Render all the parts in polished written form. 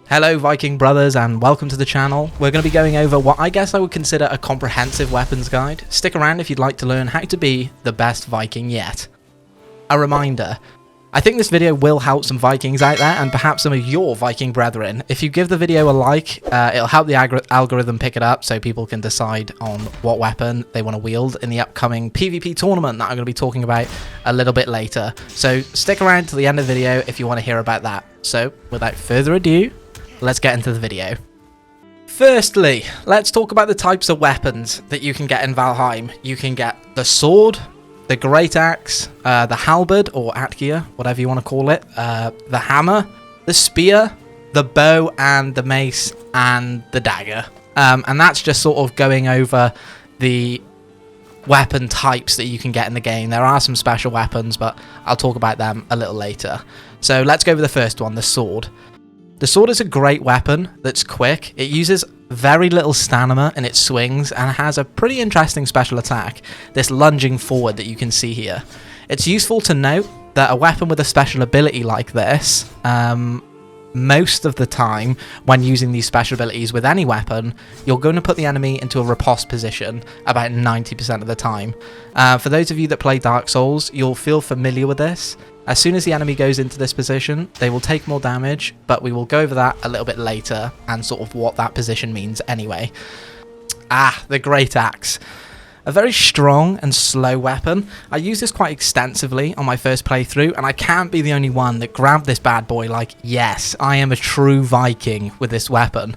Hello Viking brothers and welcome to the channel. We're going to be going over what I guess I would consider a comprehensive weapons guide. Stick around if you'd like to learn how to be the best Viking yet. A reminder, I think this video will help some Vikings out there and perhaps some of your Viking brethren. If you give the video a like, it'll help the algorithm pick it up so people can decide on what weapon they want to wield in the upcoming PvP tournament that I'm going to be talking about a little bit later. So stick around to the end of the video if you want to hear about that. So without further ado, let's get into the video. Firstly, let's talk about the types of weapons that you can get in Valheim. You can get the sword, the great axe, the halberd or atgear, whatever you want to call it, the hammer, the spear, the bow and the mace, and the dagger. And that's just sort of going over the weapon types that you can get in the game. There are some special weapons, but I'll talk about them a little later. So let's go over the first one, the sword. The sword is a great weapon that's quick. It uses very little stamina in its swings and has a pretty interesting special attack, this lunging forward that you can see here. It's useful to note that a weapon with a special ability like this, most of the time when using these special abilities with any weapon, you're going to put the enemy into a riposte position about 90% of the time. For those of you that play Dark Souls, you'll feel familiar with this. As soon as the enemy goes into this position, they will take more damage, but we will go over that a little bit later and sort of what that position means anyway. The great axe. A very strong and slow weapon. I used this quite extensively on my first playthrough, and I can't be the only one that grabbed this bad boy like, yes, I am a true Viking with this weapon.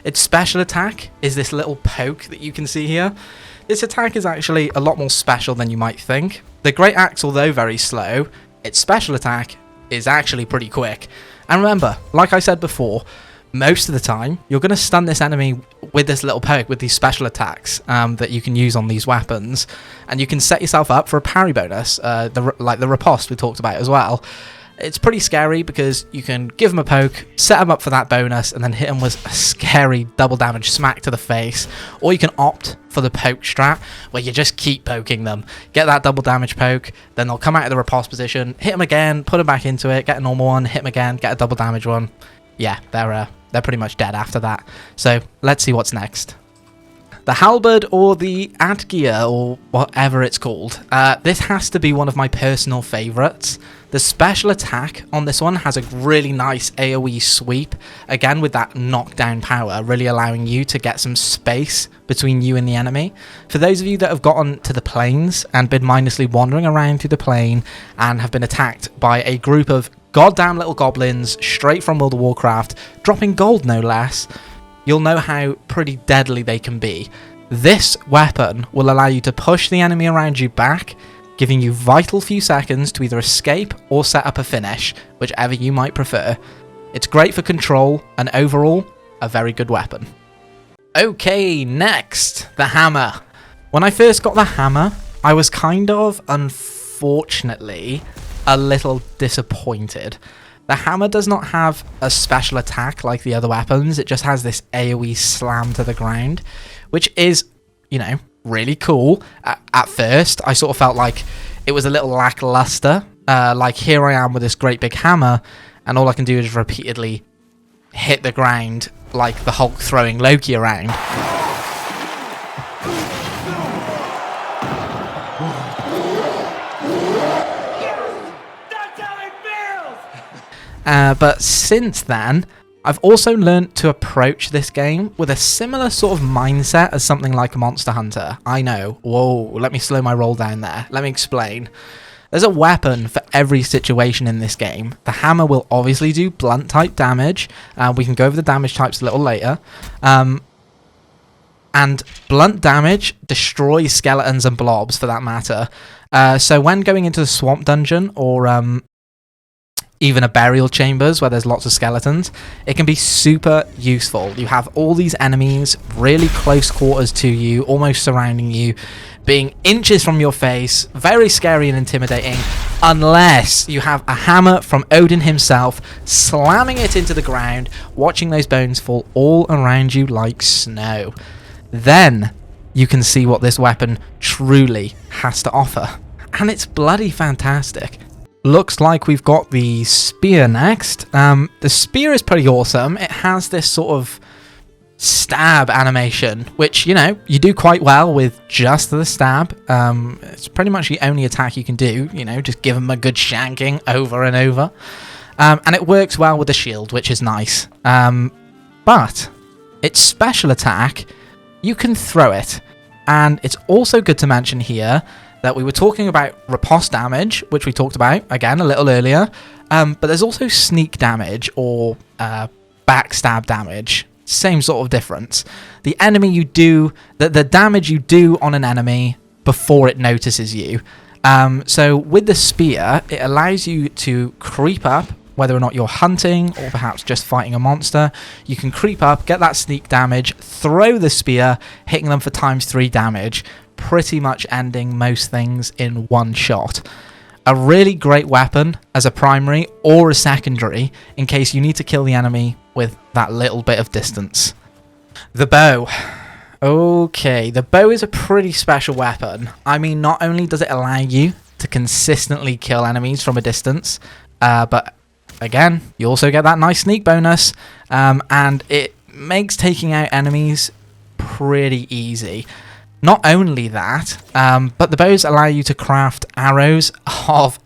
Its special attack is this little poke that you can see here. This attack is actually a lot more special than you might think. The great axe, although very slow, its special attack is actually pretty quick. And remember, like I said before, most of the time you're going to stun this enemy with this little poke, with these special attacks that you can use on these weapons, and you can set yourself up for a parry bonus, like the riposte we talked about as well. It's pretty scary because you can give them a poke, set them up for that bonus, and then hit them with a scary double damage smack to the face. Or you can opt for the poke strat, where you just keep poking them. Get that double damage poke, then they'll come out of the riposte position, hit them again, put them back into it, get a normal one, hit them again, get a double damage one. Yeah, they're pretty much dead after that. So let's see what's next. The halberd or the atgear or whatever it's called. This has to be one of my personal favourites. The special attack on this one has a really nice AoE sweep, again with that knockdown power, really allowing you to get some space between you and the enemy. For those of you that have gotten to the plains and been mindlessly wandering around through the plain and have been attacked by a group of goddamn little goblins straight from World of Warcraft, dropping gold no less, you'll know how pretty deadly they can be. This weapon will allow you to push the enemy around you back, giving you vital few seconds to either escape or set up a finish, whichever you might prefer. It's great for control and overall, a very good weapon. Okay, next, the hammer. When I first got the hammer, I was kind of, unfortunately, a little disappointed. The hammer does not have a special attack like the other weapons. It just has this AoE slam to the ground, which is, you know, really cool. At first, I sort of felt like it was a little lackluster. Like, here I am with this great big hammer, and all I can do is repeatedly hit the ground like the Hulk throwing Loki around. But since then, I've also learnt to approach this game with a similar sort of mindset as something like a Monster Hunter. I know, whoa, let me slow my roll down there. Let me explain. There's a weapon for every situation in this game. The hammer will obviously do blunt type damage. We can go over the damage types a little later. And blunt damage destroys skeletons and blobs for that matter. So when going into the swamp dungeon or even a burial chambers where there's lots of skeletons, it can be super useful. You have all these enemies really close quarters to you, almost surrounding you, being inches from your face, very scary and intimidating, unless you have a hammer from Odin himself, slamming it into the ground, watching those bones fall all around you like snow. Then you can see what this weapon truly has to offer. And it's bloody fantastic. Looks like we've got the spear next. The spear is pretty awesome. It has this sort of stab animation, which, you know, you do quite well with just the stab. It's pretty much the only attack you can do, you know, just give them a good shanking over and over. And it works well with the shield, which is nice. But its special attack, you can throw it. And it's also good to mention here that we were talking about riposte damage, which we talked about, again, a little earlier. But there's also sneak damage or backstab damage. Same sort of difference. The enemy you do, the damage you do on an enemy before it notices you. So with the spear, it allows you to creep up, whether or not you're hunting or perhaps just fighting a monster. You can creep up, get that sneak damage, throw the spear, hitting them for ×3 damage, pretty much ending most things in one shot. A really great weapon as a primary or a secondary in case you need to kill the enemy with that little bit of distance. The bow. Okay, the bow is a pretty special weapon. I mean, not only does it allow you to consistently kill enemies from a distance, but again, you also get that nice sneak bonus, and it makes taking out enemies pretty easy. Not only that, but the bows allow you to craft arrows of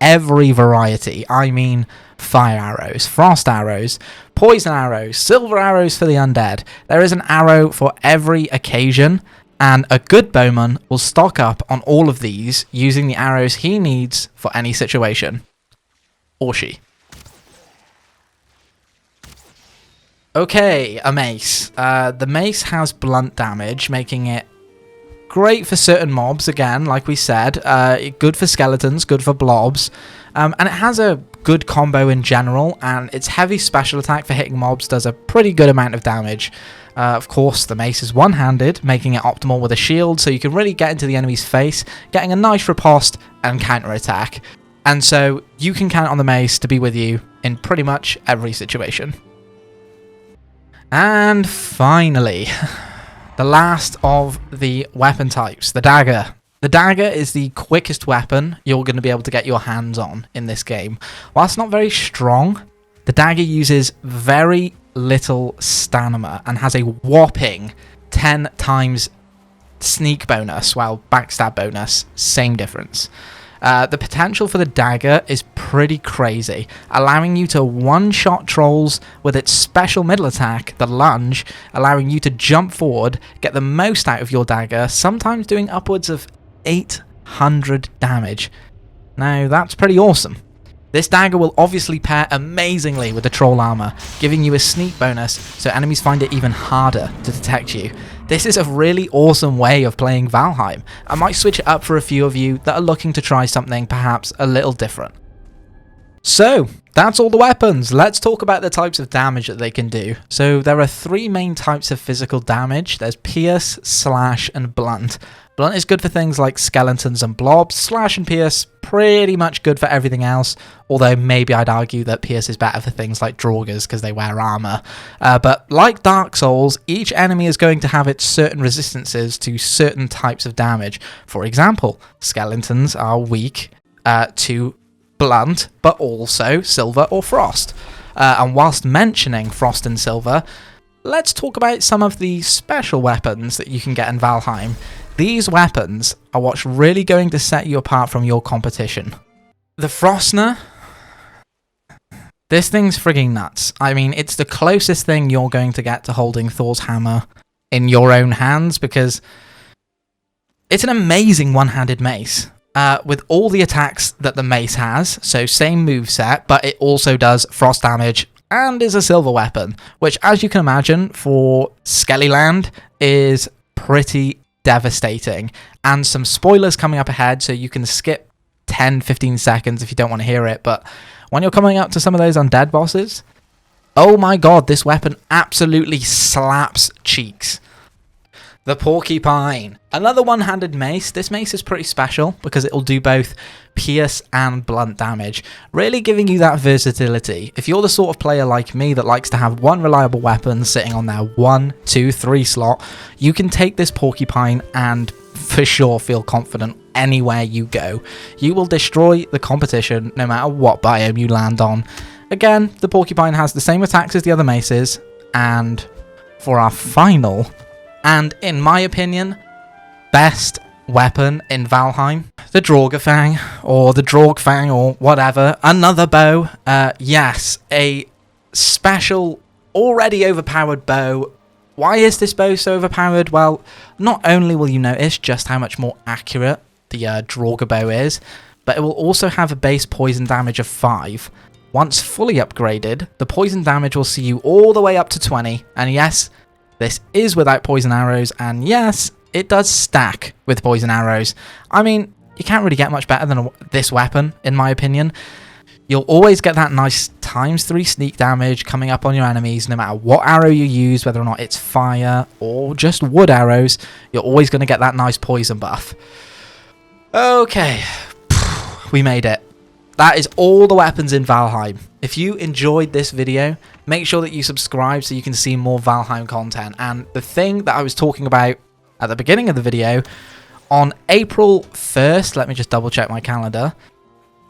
every variety. I mean, fire arrows, frost arrows, poison arrows, silver arrows for the undead. There is an arrow for every occasion, and a good bowman will stock up on all of these using the arrows he needs for any situation. Or she. Okay, a mace. The mace has blunt damage, making it great for certain mobs, again, like we said. Good for skeletons, good for blobs. And it has a good combo in general, and its heavy special attack for hitting mobs does a pretty good amount of damage. Of course, the mace is one-handed, making it optimal with a shield, so you can really get into the enemy's face, getting a nice riposte and counter-attack. And so you can count on the mace to be with you in pretty much every situation. And finally, the last of the weapon types, the dagger. The dagger is the quickest weapon you're going to be able to get your hands on in this game. Whilst not very strong, the dagger uses very little stamina and has a whopping 10 times sneak bonus, while backstab bonus, same difference. The potential for the dagger is pretty crazy, allowing you to one-shot trolls with its special middle attack, the lunge, allowing you to jump forward, get the most out of your dagger, sometimes doing upwards of 800 damage. Now, that's pretty awesome. This dagger will obviously pair amazingly with the troll armor, giving you a sneak bonus so enemies find it even harder to detect you. This is a really awesome way of playing Valheim. I might switch it up for a few of you that are looking to try something perhaps a little different. So, that's all the weapons. Let's talk about the types of damage that they can do. So, there are 3 main types of physical damage. There's pierce, slash, and blunt. Blunt is good for things like skeletons and blobs. Slash and pierce, pretty much good for everything else. Although maybe I'd argue that pierce is better for things like draugrs because they wear armor. But like Dark Souls, each enemy is going to have its certain resistances to certain types of damage. For example, skeletons are weak to blunt, but also silver or frost. And whilst mentioning frost and silver, let's talk about some of the special weapons that you can get in Valheim. These weapons are what's really going to set you apart from your competition. The Frostner, this thing's frigging nuts. I mean, it's the closest thing you're going to get to holding Thor's hammer in your own hands, because it's an amazing one-handed mace. With all the attacks that the mace has, so same moveset, but it also does frost damage and is a silver weapon, which, as you can imagine, for Skellyland is pretty devastating. And some spoilers coming up ahead, so you can skip 10-15 seconds if you don't want to hear it, but when you're coming up to some of those undead bosses, oh my god, this weapon absolutely slaps cheeks. The Porcupine. Another one-handed mace. This mace is pretty special because it will do both pierce and blunt damage, really giving you that versatility. If you're the sort of player like me that likes to have one reliable weapon sitting on their 1, 2, 3 slot, you can take this Porcupine and for sure feel confident anywhere you go. You will destroy the competition no matter what biome you land on. Again, the porcupine has the same attacks as the other maces. And for our final, and in my opinion, best weapon in Valheim, the Dragonfang, or the Dragonfang, or whatever, another bow. Yes, a special, already overpowered bow. Why is this bow so overpowered? Well, not only will you notice just how much more accurate the Draugr bow is, but it will also have a base poison damage of 5. Once fully upgraded, the poison damage will see you all the way up to 20, and yes, this is without poison arrows, and yes, it does stack with poison arrows. I mean, you can't really get much better than this weapon, in my opinion. You'll always get that nice ×3 sneak damage coming up on your enemies, no matter what arrow you use, whether or not it's fire or just wood arrows. You're always going to get that nice poison buff. Okay, we made it. That is all the weapons in Valheim. If you enjoyed this video, make sure that you subscribe so you can see more Valheim content. And the thing that I was talking about at the beginning of the video, on April 1st, let me just double check my calendar.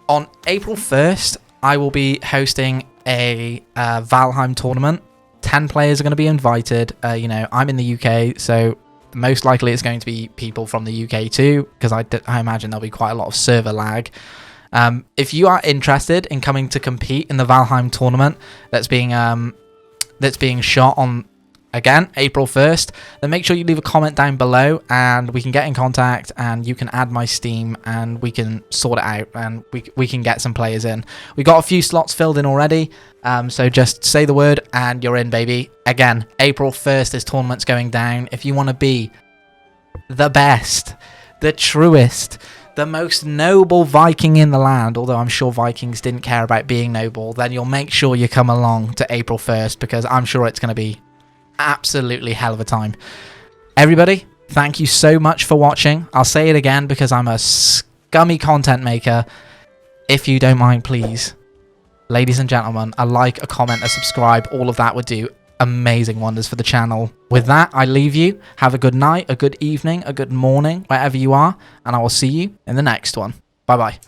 On April 1st, I will be hosting a Valheim tournament. 10 players are going to be invited. You know, I'm in the UK, so most likely it's going to be people from the UK too, because I imagine there'll be quite a lot of server lag. If you are interested in coming to compete in the Valheim tournament that's being shot on, again, April 1st, then make sure you leave a comment down below and we can get in contact and you can add my Steam and we can sort it out and we can get some players in. We got a few slots filled in already, so just say the word and you're in, baby. Again, April 1st, this tournament's going down. If you want to be the best, the truest, the most noble Viking in the land, although I'm sure Vikings didn't care about being noble, then you'll make sure you come along to April 1st because I'm sure it's going to be absolutely hell of a time. Everybody, thank you so much for watching. I'll say it again because I'm a scummy content maker. If you don't mind, please, ladies and gentlemen, a like, a comment, a subscribe, all of that would do amazing wonders for the channel. With that, I leave you. Have a good night, a good evening, a good morning, wherever you are, and I will see you in the next one. Bye bye.